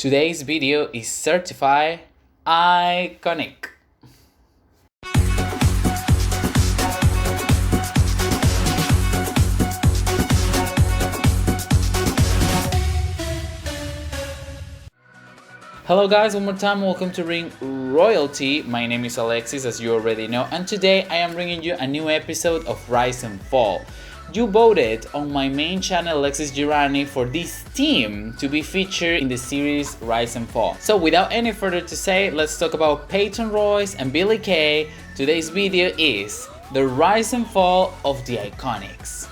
Today's video is certified iconic. Hello guys, one more time, welcome to Ring Royalty. My name is Alexis, as you already know, and today I am bringing you a new episode of Rise and Fall. You voted on my main channel, Alexis Girani, for this team to be featured in the series Rise and Fall. So without any further to say, let's talk about Peyton Royce and Billie Kay. Today's video is the Rise and Fall of the IIconics.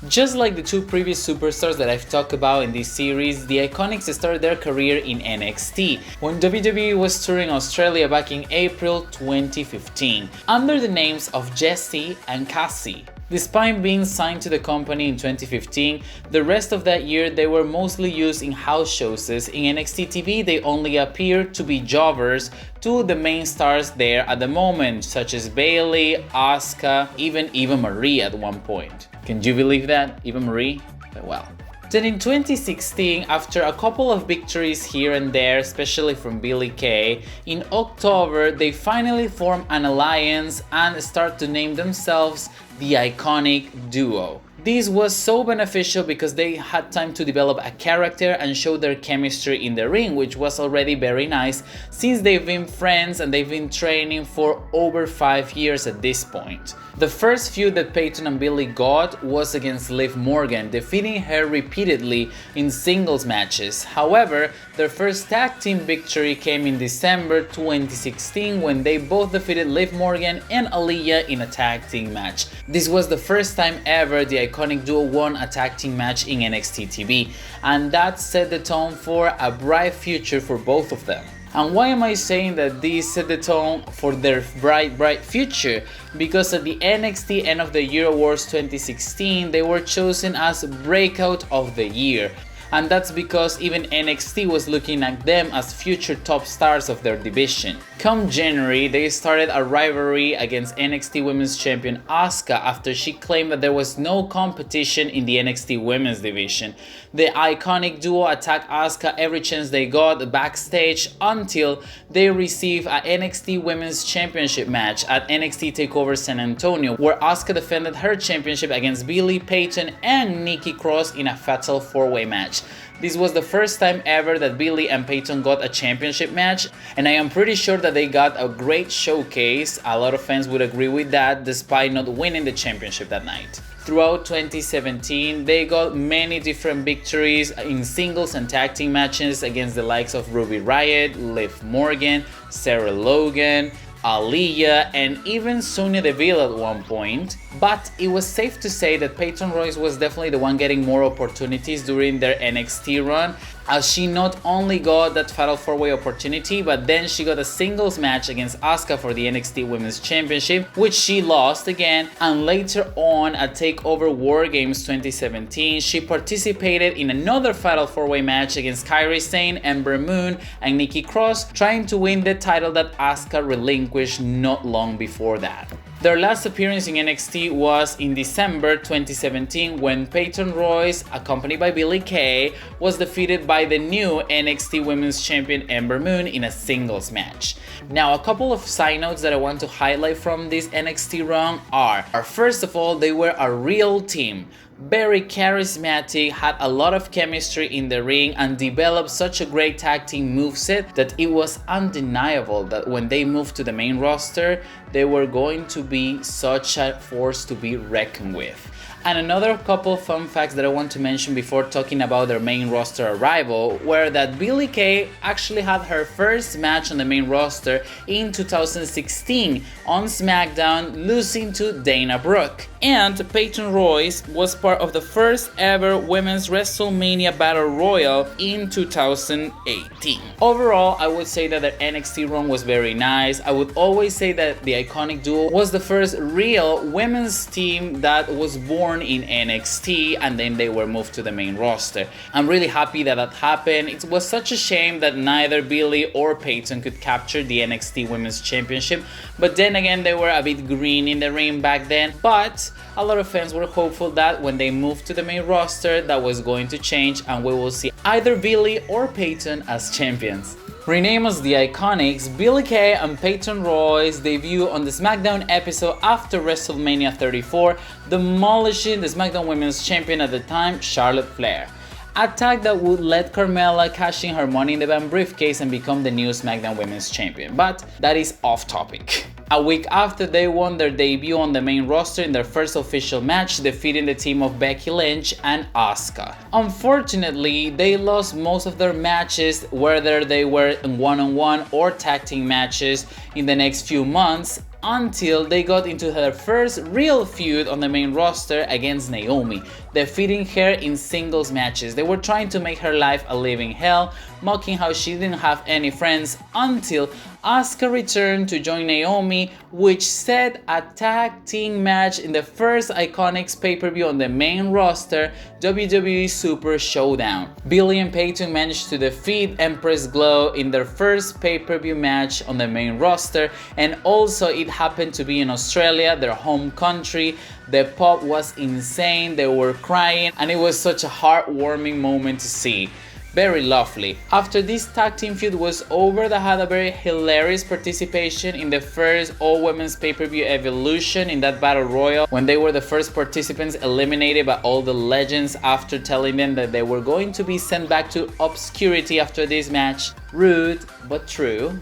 Just like the two previous superstars that I've talked about in this series, the IIconics started their career in NXT when WWE was touring Australia back in April 2015 under the names of Jesse and Cassie. Despite being signed to the company in 2015, the rest of that year they were mostly used in house shows. In NXT TV they only appeared to be jobbers to the main stars there at the moment, such as Billie, Asuka, even Eva Marie at one point. Can you believe that? Eva Marie? Well. Then in 2016, after a couple of victories here and there, especially from Billie Kay, in October they finally form an alliance and start to name themselves the Iconic Duo. This was so beneficial because they had time to develop a character and show their chemistry in the ring, which was already very nice since they've been friends and they've been training for over 5 years at this point. The first feud that Peyton and Billie got was against Liv Morgan, defeating her repeatedly in singles matches. However, their first tag team victory came in December 2016 when they both defeated Liv Morgan and Aaliyah in a tag team match. This was the first time ever the Iconic Duo won a tag team match in NXT TV, and that set the tone for a bright future for both of them. And why am I saying that this set the tone for their bright future? Because at the NXT End of the Year Awards 2016, they were chosen as Breakout of the Year. And that's because even NXT was looking at them as future top stars of their division. Come January, they started a rivalry against NXT Women's Champion Asuka after she claimed that there was no competition in the NXT Women's division. The Iconic Duo attacked Asuka every chance they got backstage until they received a NXT Women's Championship match at NXT TakeOver San Antonio, where Asuka defended her championship against Billie, Peyton, and Nikki Cross in a fatal 4-way match. This was the first time ever that Billie and Peyton got a championship match, and I am pretty sure that they got a great showcase. A lot of fans would agree with that, despite not winning the championship that night. Throughout 2017, they got many different victories in singles and tag team matches against the likes of Riott, Liv Morgan, Sarah Logan, Aaliyah, and even Sonya Deville at one point. But it was safe to say that Peyton Royce was definitely the one getting more opportunities during their NXT run, as she not only got that fatal 4-way opportunity, but then she got a singles match against Asuka for the NXT Women's Championship, which she lost again, and later on at TakeOver War Games 2017, she participated in another fatal 4-way match against Kairi Sane, Ember Moon, and Nikki Cross, trying to win the title that Asuka relinquished not long before that. Their last appearance in NXT was in December 2017 when Peyton Royce, accompanied by Billie Kay, was defeated by the new NXT Women's Champion Ember Moon in a singles match. Now, a couple of side notes that I want to highlight from this NXT run are first of all, they were a real team. Very charismatic, had a lot of chemistry in the ring, and developed such a great tag team moveset that it was undeniable that when they moved to the main roster, they were going to be such a force to be reckoned with. And another couple fun facts that I want to mention before talking about their main roster arrival were that Billie Kay actually had her first match on the main roster in 2016 on Smackdown, losing to Dana Brooke. And Peyton Royce was part of the first ever Women's WrestleMania Battle Royal in 2018. Overall, I would say that their NXT run was very nice. I would always say that the Iconic Duo was the first real women's team that was born born in NXT and then they were moved to the main roster. I'm really happy that that happened. It was such a shame that neither Billie or Peyton could capture the NXT Women's Championship, but then again they were a bit green in the ring back then. But a lot of fans were hopeful that when they moved to the main roster that was going to change and we will see either Billie or Peyton as champions. Renamed as the IIconics, Billie Kay and Peyton Royce debut on the Smackdown episode after WrestleMania 34, demolishing the Smackdown Women's Champion at the time, Charlotte Flair. A tag that would let Carmella cash in her Money in the Bank briefcase and become the new SmackDown Women's Champion, but that is off topic. A week after they won their debut on the main roster in their first official match, defeating the team of Becky Lynch and Asuka. Unfortunately, they lost most of their matches, whether they were in one-on-one or tag team matches, in the next few months, until they got into their first real feud on the main roster against Naomi, defeating her in singles matches. They were trying to make her life a living hell, mocking how she didn't have any friends, until Asuka returned to join Naomi, which set a tag team match in the first IIconics pay-per-view on the main roster, WWE Super Showdown. Billie and Peyton managed to defeat Empress Glow in their first pay-per-view match on the main roster, and also it happened to be in Australia, their home country. The pop was insane, they were crying, and it was such a heartwarming moment to see. Very lovely. After this tag team feud was over, they had a very hilarious participation in the first all-women's pay-per-view Evolution in that Battle Royal, when they were the first participants eliminated by all the legends after telling them that they were going to be sent back to obscurity after this match. Rude, but true.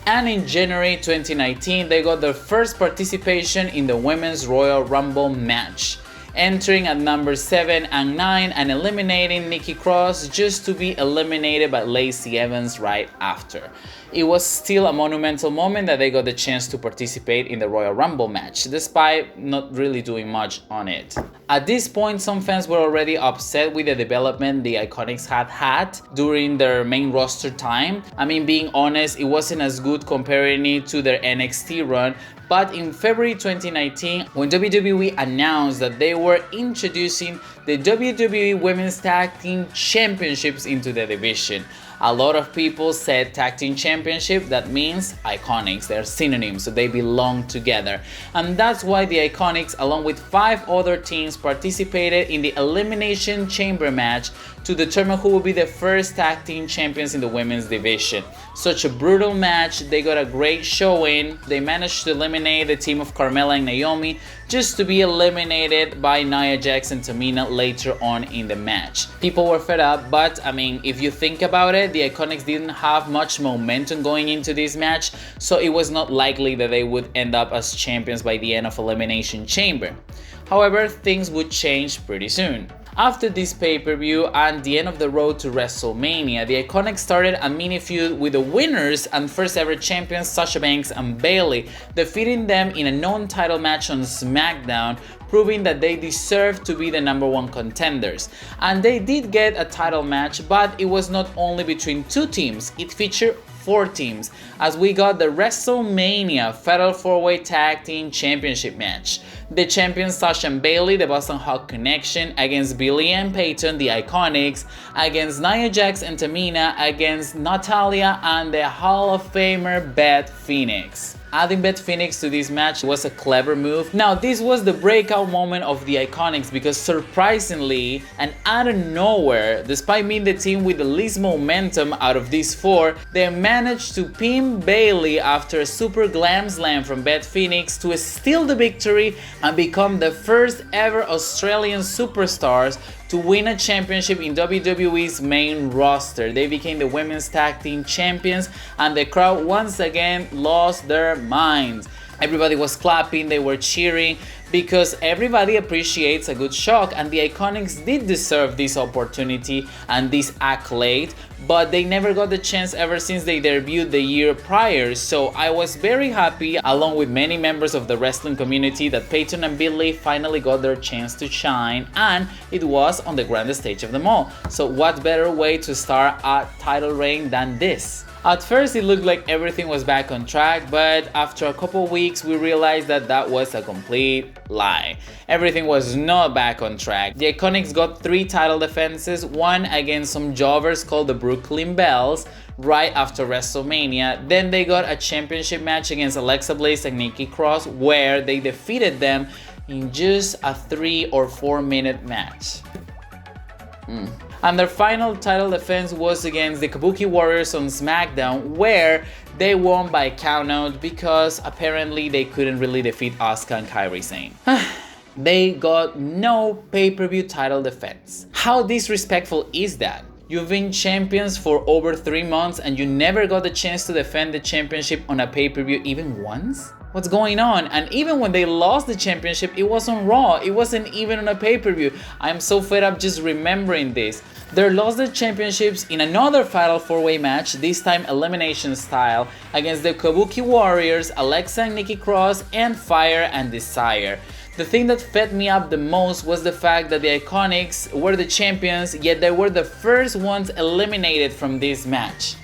And in January 2019, they got their first participation in the Women's Royal Rumble match, entering at number 7 and 9 and eliminating Nikki Cross just to be eliminated by Lacey Evans right after. It was still a monumental moment that they got the chance to participate in the Royal Rumble match, despite not really doing much on it. At this point, some fans were already upset with the development the IIconics had during their main roster time. I mean, being honest, it wasn't as good comparing it to their NXT run. But in February 2019, when WWE announced that they were introducing the WWE Women's Tag Team Championships into the division, a lot of people said Tag Team Championship, that means IIconics, they're synonyms, so they belong together. And that's why the IIconics, along with 5 other teams, participated in the Elimination Chamber match to determine who will be the first Tag Team Champions in the women's division. Such a brutal match, they got a great showing. They managed to eliminate the team of Carmella and Naomi, just to be eliminated by Nia Jax and Tamina later on in the match. People were fed up, but I mean, if you think about it, the IIconics didn't have much momentum going into this match, so it was not likely that they would end up as champions by the end of Elimination Chamber. However, things would change pretty soon. After this pay-per-view and the end of the road to WrestleMania, the IIconics started a mini feud with the winners and first ever champions Sasha Banks and Bayley, defeating them in a non-title match on SmackDown, proving that they deserved to be the #1 contenders. And they did get a title match, but it was not only between 2 teams, it featured 4 teams, as we got the WrestleMania Fatal 4-Way Tag Team Championship match. The champions Sasha and Bayley, the Boston Hug Connection, against Billie and Peyton, the IIconics, against Nia Jax and Tamina, against Natalya and the Hall of Famer Beth Phoenix. Adding Beth Phoenix to this match was a clever move. Now, this was the breakout moment of the IIconics because surprisingly and out of nowhere, despite being the team with the least momentum out of these 4, they managed to pin Bayley after a super glam slam from Beth Phoenix to steal the victory and become the first ever Australian superstars to win a championship in WWE's main roster. They became the Women's Tag Team Champions and the crowd once again lost their minds. Everybody was clapping, they were cheering, because everybody appreciates a good shock, and the IIconics did deserve this opportunity and this accolade, but they never got the chance ever since they debuted the year prior. So I was very happy, along with many members of the wrestling community, that Peyton and Billie finally got their chance to shine, and it was on the grandest stage of them all. So what better way to start a title reign than this? At first it looked like everything was back on track, but after a couple weeks we realized that that was a complete lie. Everything was not back on track. The Iconics got 3 title defenses, one against some jobbers called the Brooklyn Bells right after WrestleMania. Then they got a championship match against Alexa Bliss and Nikki Cross where they defeated them in just a 3 or 4 minute match. And their final title defense was against the Kabuki Warriors on Smackdown, where they won by countout because apparently they couldn't really defeat Asuka and Kairi Sane. They got no pay-per-view title defense. How disrespectful is that? You've been champions for over 3 months and you never got the chance to defend the championship on a pay-per-view even once? What's going on? And even when they lost the championship, it was on Raw. It wasn't even on a pay-per-view. I'm so fed up just remembering this. They lost the championships in another Fatal 4-Way match, this time elimination style, against the Kabuki Warriors, Alexa and Nikki Cross, and Fire and Desire. The thing that fed me up the most was the fact that the Iconics were the champions, yet they were the first ones eliminated from this match.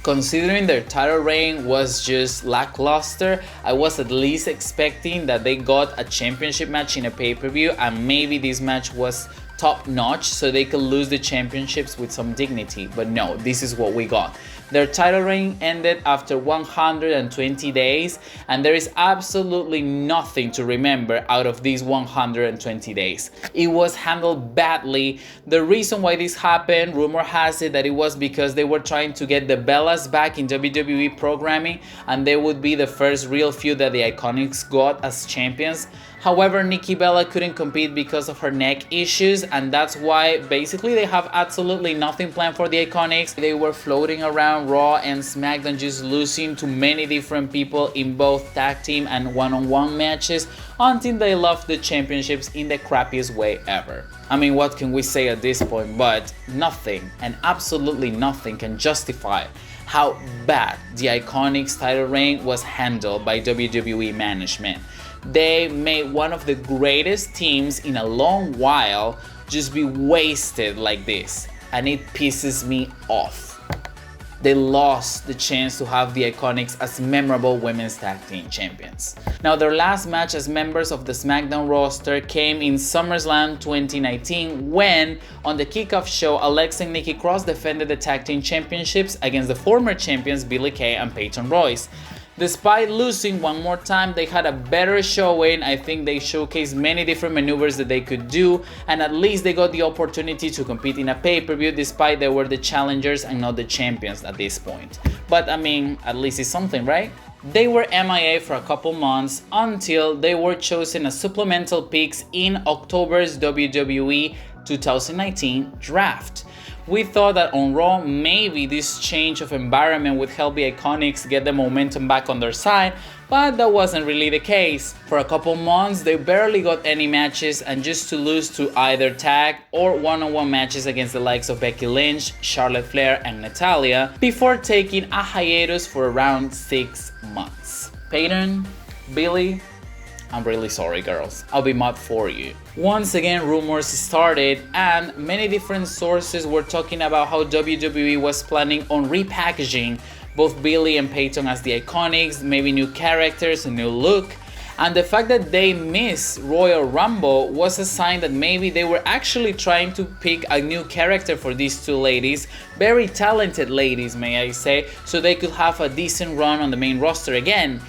Considering their title reign was just lackluster, I was at least expecting that they got a championship match in a pay-per-view, and maybe this match was top notch so they could lose the championships with some dignity. But no, this is what we got. Their title reign ended after 120 days, and there is absolutely nothing to remember out of these 120 days. It was handled badly. The reason why this happened, rumor has it that it was because they were trying to get the Bellas back in WWE programming, and they would be the first real feud that the Iconics got as champions. However, Nikki Bella couldn't compete because of her neck issues, and that's why basically they have absolutely nothing planned for the Iconics. They were floating around Raw and SmackDown, just losing to many different people in both tag team and one-on-one matches until they lost the championships in the crappiest way ever. I mean, what can we say at this point? But nothing, and absolutely nothing, can justify how bad the Iconics title reign was handled by WWE management. They made one of the greatest teams in a long while just be wasted like this, and it pisses me off. They lost the chance to have the Iconics as memorable women's tag team champions. Now, their last match as members of the SmackDown roster came in SummerSlam 2019 when, on the kickoff show, Alexa and Nikki Cross defended the tag team championships against the former champions Billie Kay and Peyton Royce. Despite losing one more time, they had a better showing. I think they showcased many different maneuvers that they could do, and at least they got the opportunity to compete in a pay-per-view despite they were the challengers and not the champions at this point. But I mean, at least it's something, right? They were MIA for a couple months until they were chosen as supplemental picks in October's WWE 2019 draft. We thought that on Raw, maybe this change of environment would help the Iconics get the momentum back on their side, but that wasn't really the case. For a couple months, they barely got any matches, and just to lose to either tag or one-on-one matches against the likes of Becky Lynch, Charlotte Flair, and Natalya, before taking a hiatus for around 6 months. Peyton, Billie, I'm really sorry, girls. I'll be mad for you. Once again, rumors started, and many different sources were talking about how WWE was planning on repackaging both Billie and Peyton as the Iconics, maybe new characters, a new look. And the fact that they missed Royal Rumble was a sign that maybe they were actually trying to pick a new character for these two ladies, very talented ladies, may I say, so they could have a decent run on the main roster again.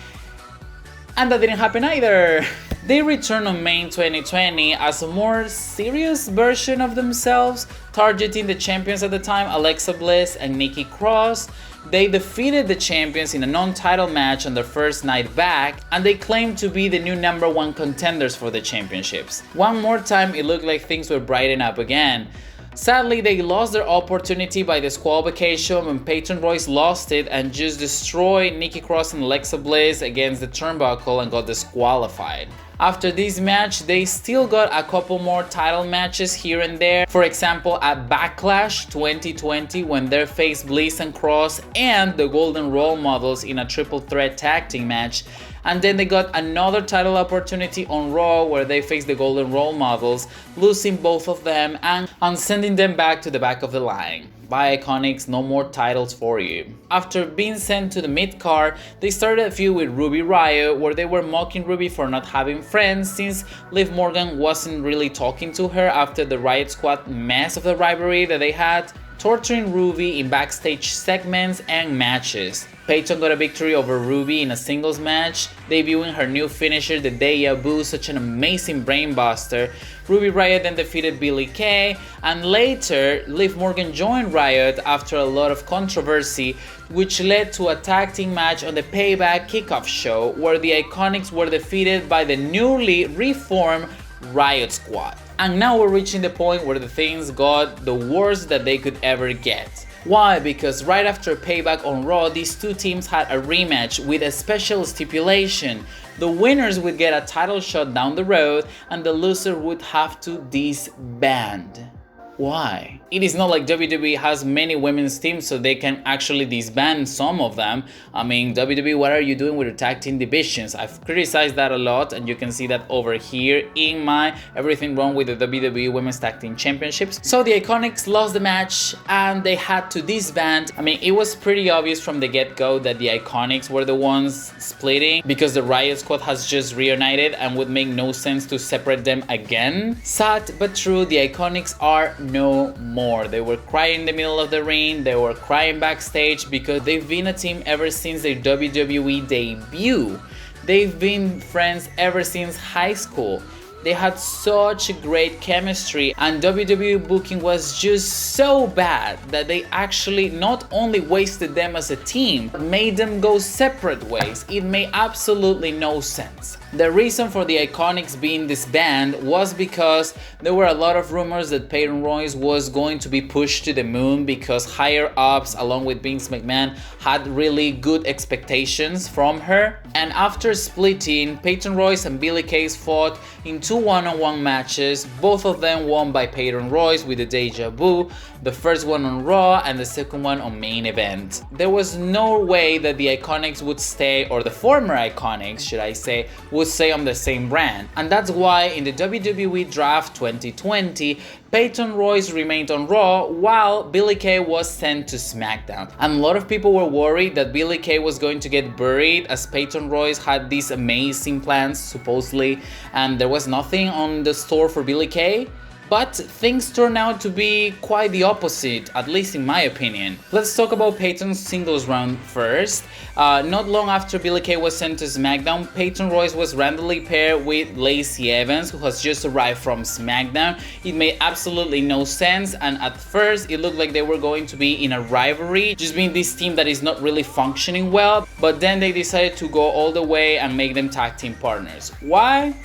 And that didn't happen either. They returned on May 2020 as a more serious version of themselves, targeting the champions at the time, Alexa Bliss and Nikki Cross. They defeated the champions in a non-title match on their first night back, and they claimed to be the new #1 contenders for the championships. One more time, it looked like things were brightening up again. Sadly, they lost their opportunity by disqualification when Peyton Royce lost it and just destroyed Nikki Cross and Alexa Bliss against the turnbuckle and got disqualified. After this match, they still got a couple more title matches here and there. For example, at Backlash 2020 when they faced Bliss and Cross and the Golden Role Models in a triple threat tag team match. And then they got another title opportunity on Raw where they faced the Golden Role Models, losing both of them and sending them back to the back of the line. bye IIconics, no more titles for you. After being sent to the mid-card, they started a feud with Riott where they were mocking Ruby for not having friends since Liv Morgan wasn't really talking to her after the Riott Squad mess of the rivalry that they had, torturing Ruby in backstage segments and matches. Peyton got a victory over Ruby in a singles match, debuting her new finisher, the Deja Vu, such an amazing brainbuster. Ruby Riott then defeated Billie Kay, and later Liv Morgan joined Riott after a lot of controversy, which led to a tag team match on the Payback Kickoff show where the IIconics were defeated by the newly reformed Riott Squad. And now we're reaching the point where the things got the worst that they could ever get. Why? Because right after Payback on Raw, these two teams had a rematch with a special stipulation. The winners would get a title shot down the road and the loser would have to disband. Why? It is not like WWE has many women's teams so they can actually disband some of them. I mean, WWE, what are you doing with your tag team divisions? I've criticized that a lot, and you can see that over here in my Everything Wrong with the WWE Women's Tag Team Championships. So the IIconics lost the match and they had to disband. I mean, it was pretty obvious from the get-go that the IIconics were the ones splitting because the Riott Squad has just reunited and would make no sense to separate them again. Sad but true, the IIconics are no more. They were crying in the middle of the ring, they were crying backstage because they've been a team ever since their WWE debut. They've been friends ever since high school. They had such great chemistry and WWE booking was just so bad that they actually not only wasted them as a team, but made them go separate ways. It made absolutely no sense. The reason for the IIconics being disbanded was because there were a lot of rumors that Peyton Royce was going to be pushed to the moon because higher ups along with Vince McMahon had really good expectations from her. And after splitting, Peyton Royce and Billie Kay fought in two one-on-one matches, both of them won by Peyton Royce with the Deja Vu, the first one on Raw and the second one on Main Event. There was no way that the IIconics would stay, or the former IIconics should I say, would stay on the same brand. And that's why in the WWE Draft 2020, Peyton Royce remained on Raw while Billie Kay was sent to Smackdown. And a lot of people were worried that Billie Kay was going to get buried as Peyton Royce had these amazing plans supposedly and there was nothing on the store for Billie Kay. But things turned out to be quite the opposite, at least in my opinion. Let's talk about Peyton's singles run first. Not long after Billie Kay was sent to SmackDown, Peyton Royce was randomly paired with Lacey Evans, who has just arrived from SmackDown. It made absolutely no sense, and at first it looked like they were going to be in a rivalry, just being this team that is not really functioning well, but then they decided to go all the way and make them tag team partners. Why?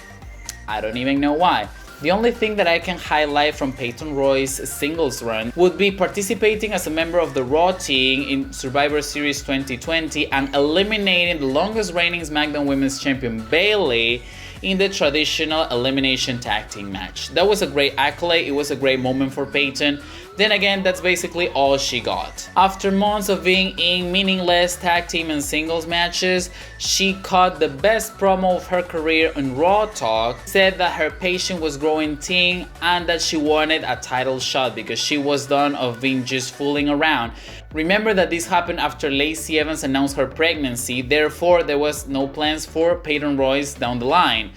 I don't even know why. The only thing that I can highlight from Peyton Royce's singles run would be participating as a member of the Raw team in Survivor Series 2020 and eliminating the longest reigning SmackDown Women's Champion Billie in the traditional elimination tag team match. That was a great accolade, it was a great moment for Peyton. Then again, that's basically all she got. After months of being in meaningless tag team and singles matches, she cut the best promo of her career on Raw Talk, said that her patient was growing thin and that she wanted a title shot because she was done of being just fooling around. Remember that this happened after Lacey Evans announced her pregnancy, therefore there was no plans for Peyton Royce down the line.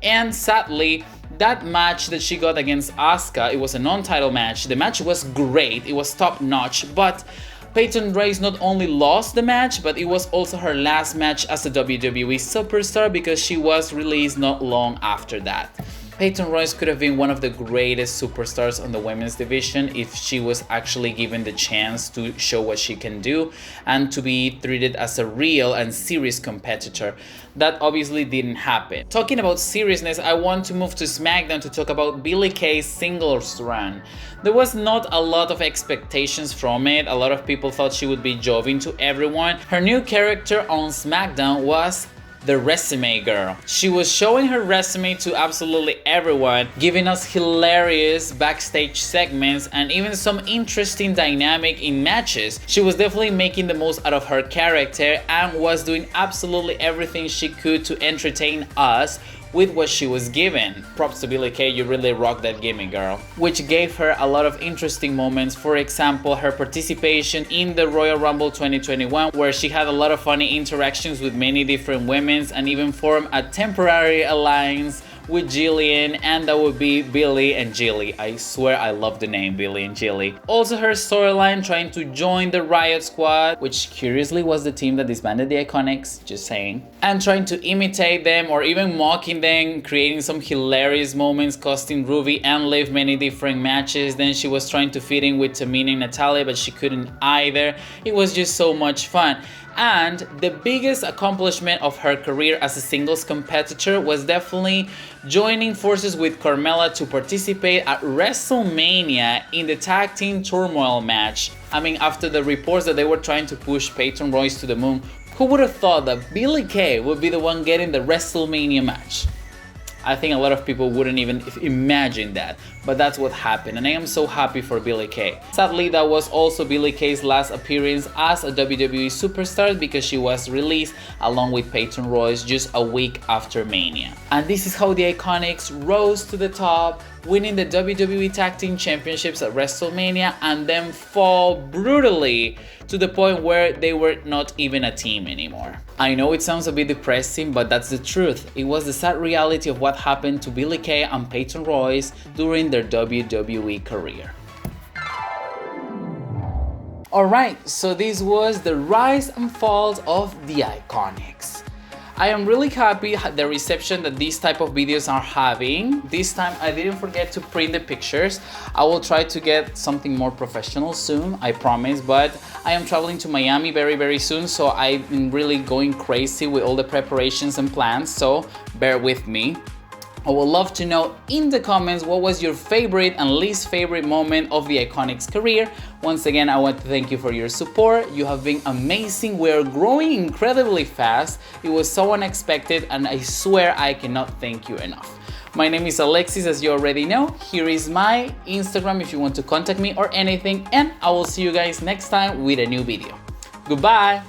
And sadly, that match that she got against Asuka, it was a non-title match. The match was great, it was top notch, but Peyton Royce not only lost the match, but it was also her last match as a WWE superstar because she was released not long after that. Peyton Royce could have been one of the greatest superstars on the women's division if she was actually given the chance to show what she can do and to be treated as a real and serious competitor. That obviously didn't happen. Talking about seriousness, I want to move to SmackDown to talk about Billie Kay's singles run. There was not a lot of expectations from it. A lot of people thought she would be joving to everyone. Her new character on SmackDown was the resume girl. She was showing her resume to absolutely everyone, giving us hilarious backstage segments and even some interesting dynamic in matches. She was definitely making the most out of her character and was doing absolutely everything she could to entertain us with what she was given. Props to Billie Kay, you really rocked that gimmick, girl. Which gave her a lot of interesting moments. For example, her participation in the Royal Rumble 2021, where she had a lot of funny interactions with many different women and even formed a temporary alliance with Jillian, and that would be Billie and Jilly. I swear I love the name Billie and Jilly. Also her storyline trying to join the Riott squad, which curiously was the team that disbanded the IIconics, just saying. And trying to imitate them or even mocking them, creating some hilarious moments, costing Ruby and Liv many different matches. Then she was trying to fit in with Tamina and Natalia, but she couldn't either. It was just so much fun. And the biggest accomplishment of her career as a singles competitor was definitely joining forces with Carmella to participate at WrestleMania in the Tag Team Turmoil match. I mean, after the reports that they were trying to push Peyton Royce to the moon, who would have thought that Billie Kay would be the one getting the WrestleMania match? I think a lot of people wouldn't even imagine that, but that's what happened, and I am so happy for Billie Kay. Sadly, that was also Billie Kay's last appearance as a WWE superstar because she was released along with Peyton Royce just a week after Mania. And this is how the IIconics rose to the top, winning the WWE Tag Team Championships at WrestleMania and then fall brutally to the point where they were not even a team anymore. I know it sounds a bit depressing, but that's the truth. It was the sad reality of what happened to Billie Kay and Peyton Royce during their WWE career. Alright, so this was the rise and falls of the IIconics. I am really happy the reception that these type of videos are having. This time I didn't forget to print the pictures. I will try to get something more professional soon, I promise, but I am traveling to Miami very soon, so I've been really going crazy with all the preparations and plans, so bear with me. I would love to know in the comments what was your favorite and least favorite moment of the IIconics career. Once again, I want to thank you for your support. You have been amazing. We are growing incredibly fast. It was so unexpected, and I swear I cannot thank you enough. My name is Alexis, as you already know. Here is my Instagram if you want to contact me or anything, and I will see you guys next time with a new video. Goodbye!